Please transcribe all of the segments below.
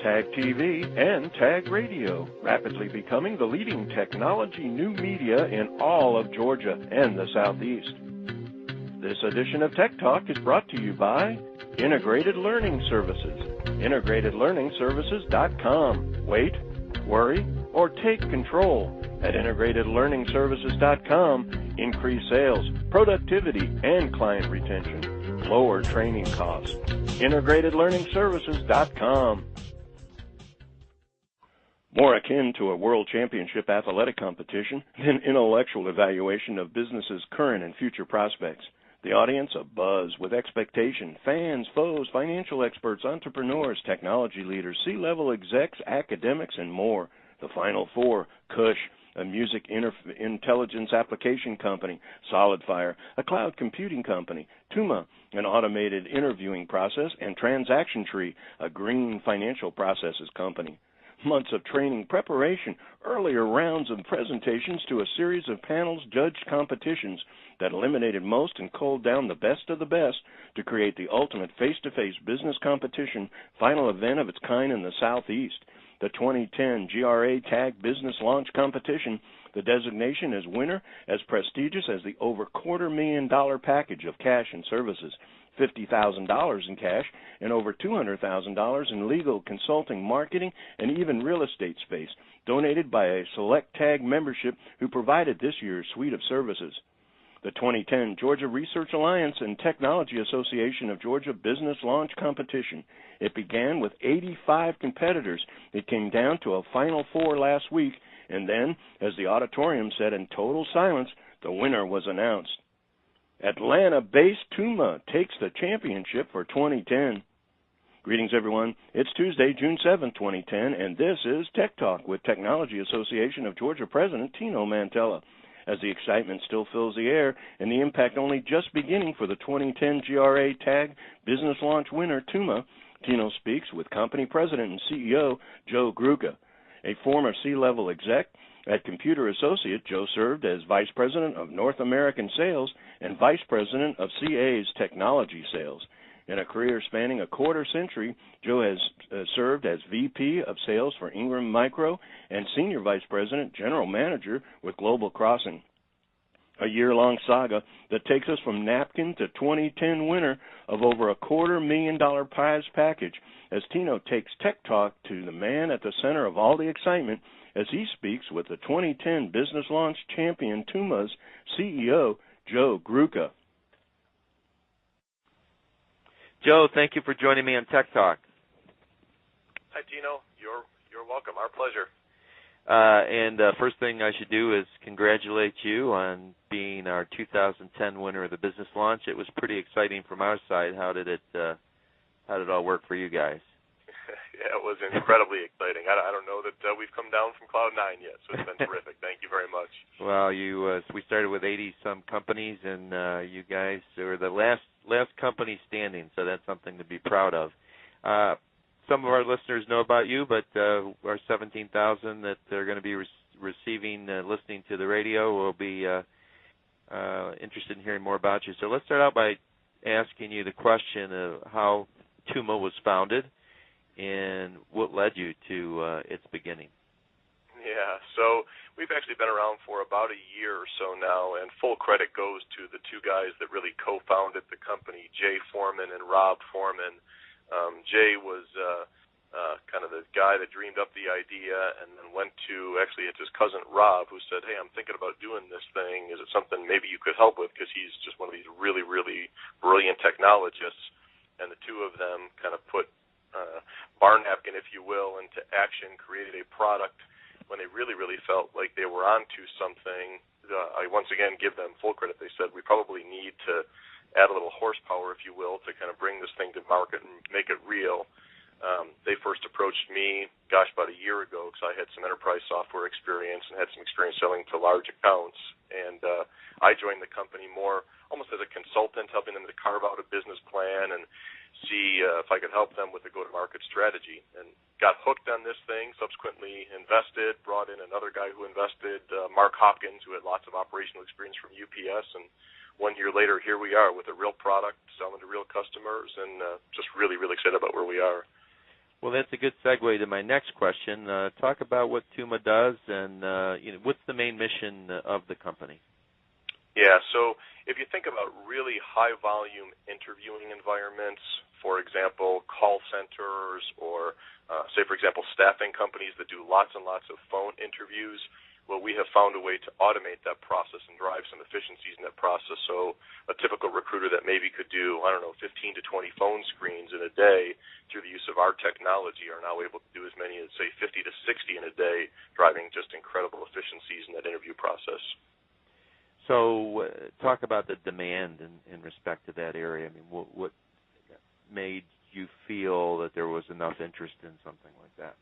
Tag TV, and Tag Radio, rapidly becoming the leading technology new media in all of Georgia and the Southeast. This edition of Tech Talk is brought to you by Integrated Learning Services, integratedlearningservices.com. Wait, worry, or take control. At integratedlearningservices.com, increase sales, productivity, and client retention. Lower training costs. integratedlearningservices.com. More akin to a world championship athletic competition than intellectual evaluation of businesses' current and future prospects. The audience abuzz with expectation. Fans, foes, financial experts, entrepreneurs, technology leaders, C-level execs, academics, and more. The Final Four, Cush, a music intelligence application company, SolidFire, a cloud computing company, Toomah, an automated interviewing process, and Transaction Tree, a green financial processes company. Months of training, preparation, earlier rounds of presentations to a series of panels judged competitions that eliminated most and culled down the best of the best to create the ultimate face-to-face business competition final event of its kind in the Southeast. The 2010 GRA Tag Business Launch Competition, the designation as winner, as prestigious as the over $250,000 package of cash and services, $50,000 in cash, and over $200,000 in legal, consulting, marketing, and even real estate space, donated by a select Tag membership who provided this year's suite of services. The 2010 Georgia Research Alliance and Technology Association of Georgia Business Launch Competition. It began with 85 competitors. It came down to a Final Four last week, and then, as the auditorium said in total silence, the winner was announced. Atlanta-based Toomah takes the championship for 2010. Greetings, everyone. It's Tuesday, June 7, 2010, and this is Tech Talk with Technology Association of Georgia President Tino Mantella. As the excitement still fills the air and the impact only just beginning for the 2010 GRA Tag Business Launch winner, Toomah, Tino speaks with company president and CEO Joe Gruca. A former C-level exec at Computer Associate, Joe served as Vice President of North American Sales and Vice President of CA's Technology Sales. In a career spanning a quarter century, Joe has served as VP of Sales for Ingram Micro and Senior Vice President, General Manager with Global Crossing. A year-long saga that takes us from napkin to 2010 winner of over $250,000 prize package as Tino takes Tech Talk to the man at the center of all the excitement as he speaks with the 2010 Business Launch Champion Toomah's CEO, Joe Gruca. Joe, thank you for joining me on Tech Talk. Hi, Tino. You're welcome. Our pleasure. First thing I should do is congratulate you on being our 2010 winner of the Business Launch. It was pretty exciting from our side. How did it all work for you guys? Yeah, it was incredibly exciting. I don't know that we've come down from Cloud 9 yet, so it's been terrific. Thank you very much. Well, we started with 80-some companies, and you guys were the last company standing, so that's something to be proud of. Some of our listeners know about you, but our 17,000 that they're going to be receiving, listening to the radio will be interested in hearing more about you. So let's start out by asking you the question of how Toomah was founded and what led you to its beginning. Yeah, so we've actually been around for about a year or so now, and full credit goes to the two guys that really co-founded the company, Jay Foreman and Rob Foreman. Jay was kind of the guy that dreamed up the idea and then went to, actually, it's his cousin Rob who said, hey, I'm thinking about doing this thing. Is it something maybe you could help with? Because he's just one of these really, really brilliant technologists. And the two of them kind of put bar napkin, if you will, into action, created a product when they really, really felt like they were onto something. I once again give them full credit. They said, we probably need to add a little horsepower, if you will, to kind of bring this thing to market and make it real. They first approached me, about a year ago, because I had some enterprise software experience and had some experience selling to large accounts. And I joined the company more almost as a consultant, helping them to carve out a business plan and see if I could help them with the go-to-market strategy. And got hooked on this thing, subsequently invested, brought in another guy who invested, Mark Hopkins, who had lots of operational experience from UPS. And 1 year later, here we are with a real product, selling to real customers, and just really, really excited about where we are. Well, that's a good segue to my next question. Talk about what Toomah does, and what's the main mission of the company? Yeah, so if you think about really high-volume interviewing environments, for example, call centers or, say, for example, staffing companies that do lots and lots of phone interviews, well, we have found a way to automate that process and drive some efficiencies in that process. So a typical recruiter that maybe could do, 15 to 20 phone screens in a day through the use of our technology are now able to do as many as, say, 50 to 60 in a day, driving just incredible efficiencies in that interview process. So talk about the demand in respect to that area. I mean, what made you feel that there was enough interest in something like that?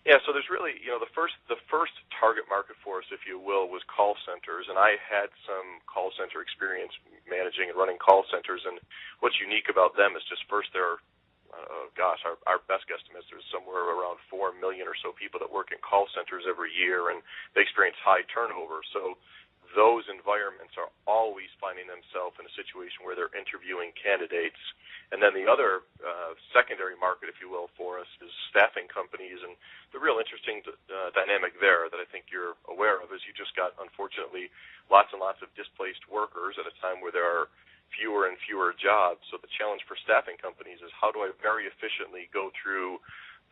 Yeah, so there's really, the first target market for us, if you will, was call centers, and I had some call center experience managing and running call centers, and what's unique about them is just first there are, our best guesstimates, there's somewhere around 4 million or so people that work in call centers every year, and they experience high turnover. So those environments are always finding themselves in a situation where they're interviewing candidates. And then the other secondary market, if you will, for us is staffing companies. And the real interesting dynamic there that I think you're aware of is you just got, unfortunately, lots and lots of displaced workers at a time where there are fewer and fewer jobs. So the challenge for staffing companies is how do I very efficiently go through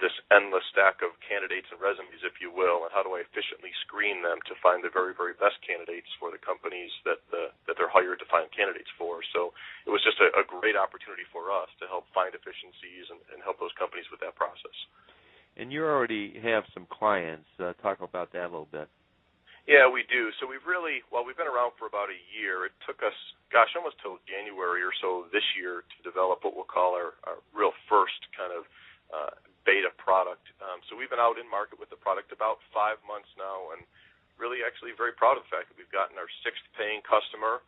this endless stack of candidates and resumes, if you will, and how do I efficiently screen them to find the very, very best candidates for the companies that they're hired to find candidates for. So it was just a great opportunity for us to help find efficiencies and help those companies with that process. And you already have some clients. Talk about that a little bit. Yeah, we do. So we've been around for about a year. It took us, almost till January or so this year to develop what we'll call our real first kind of beta product. So we've been out in market with the product about 5 months now, and really actually very proud of the fact that we've gotten our 6th paying customer.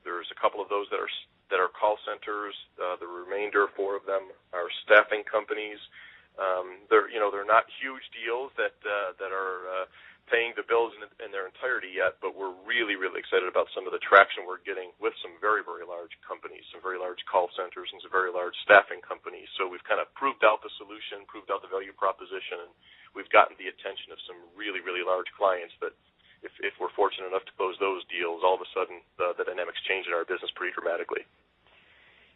There's a couple of those that are call centers. The remainder, 4 of them, are staffing companies. They're not huge deals that are paying the bills in their entirety yet, but we're really, really excited about some of the traction we're getting with some very, very large companies, some very large call centers, and some very large staffing companies. So we've kind of proved out the solution, proved out the value proposition, and we've gotten the attention of some really, really large clients that if we're fortunate enough to close those deals, all of a sudden the dynamics change in our business pretty dramatically.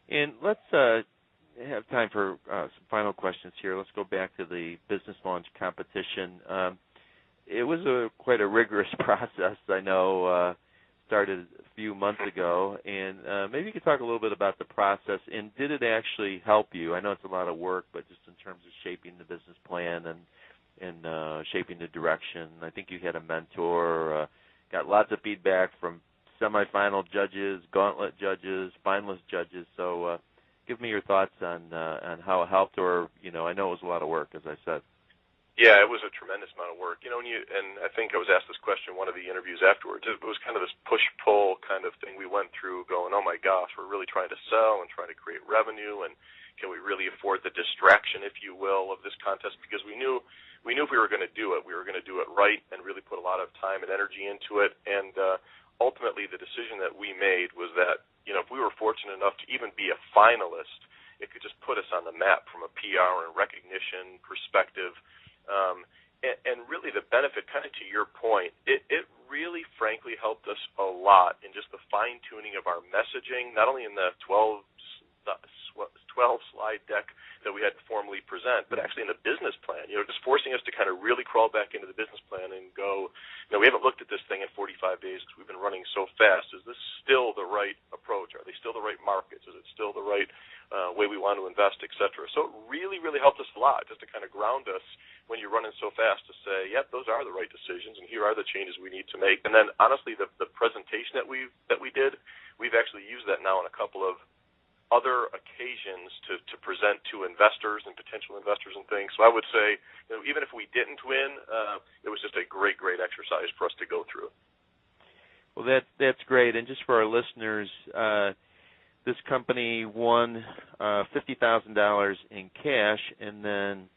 And let's have time for some final questions here. Let's go back to the business launch competition. It was quite a rigorous process, I know, started a few months ago, and maybe you could talk a little bit about the process, and did it actually help you? I know it's a lot of work, but just in terms of shaping the business plan and shaping the direction. I think you had a mentor, got lots of feedback from semifinal judges, gauntlet judges, finalist judges, so give me your thoughts on how it helped, or, I know it was a lot of work, as I said. Yeah, it was a tremendous amount of work. And I think I was asked this question in one of the interviews afterwards. It was kind of this push-pull kind of thing we went through going, oh, my gosh, we're really trying to sell and trying to create revenue, and can we really afford the distraction, if you will, of this contest? Because we knew if we were going to do it, we were going to do it right and really put a lot of time and energy into it. And ultimately, the decision that we made was that, if we were fortunate enough to even be a finalist, it could just put us on the map from a PR and recognition perspective. And really the benefit, kind of to your point, it really frankly helped us a lot in just the fine-tuning of our messaging, not only in the 12-slide deck that we had to formally present, but actually in the business plan, just forcing us to kind of really crawl back into the business plan and go, we haven't looked at this thing in 45 days because we've been running so fast. Is this still the right approach? Are they still the right markets? Is it still the right way we want to invest, et cetera? So it really, really helped us a lot just to kind of ground us when you're running so fast to say, yep, those are the right decisions, and here are the changes we need to make. And then, honestly, the presentation that we did, we've actually used that now on a couple of other occasions to present to investors and potential investors and things. So I would say, even if we didn't win, it was just a great, great exercise for us to go through. Well, that's great. And just for our listeners, this company won $50,000 in cash and then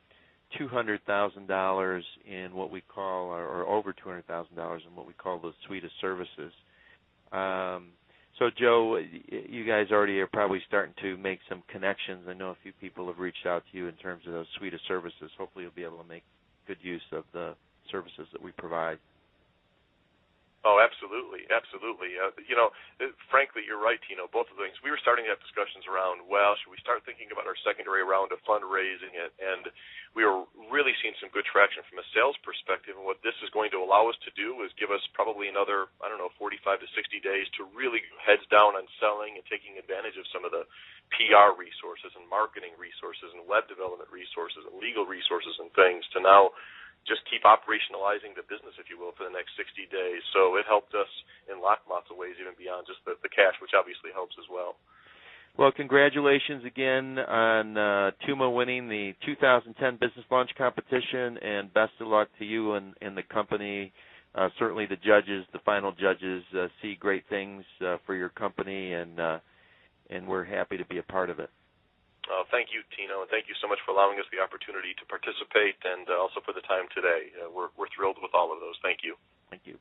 $200,000 in what we call, or over $200,000 in what we call the suite of services. So, Joe, you guys already are probably starting to make some connections. I know a few people have reached out to you in terms of those suite of services. Hopefully you'll be able to make good use of the services that we provide. Oh, absolutely, absolutely. Frankly, you're right, Tino. Both of the things. We were starting to have discussions around, well, should we start thinking about our secondary round of fundraising it? And we were really seeing some good traction from a sales perspective. And what this is going to allow us to do is give us probably another, 45 to 60 days to really heads down on selling and taking advantage of some of the PR resources and marketing resources and web development resources and legal resources and things to now just keep operationalizing the business, if you will, for the next 60 days. So it helped us in lots of ways, even beyond just the cash, which obviously helps as well. Well, congratulations again on Toomah winning the 2010 Business Launch Competition, and best of luck to you and the company. Certainly the judges, the final judges, see great things for your company, and we're happy to be a part of it. Thank you, Tino, and thank you so much for allowing us the opportunity to participate and also for the time today. We're thrilled with all of those. Thank you. Thank you.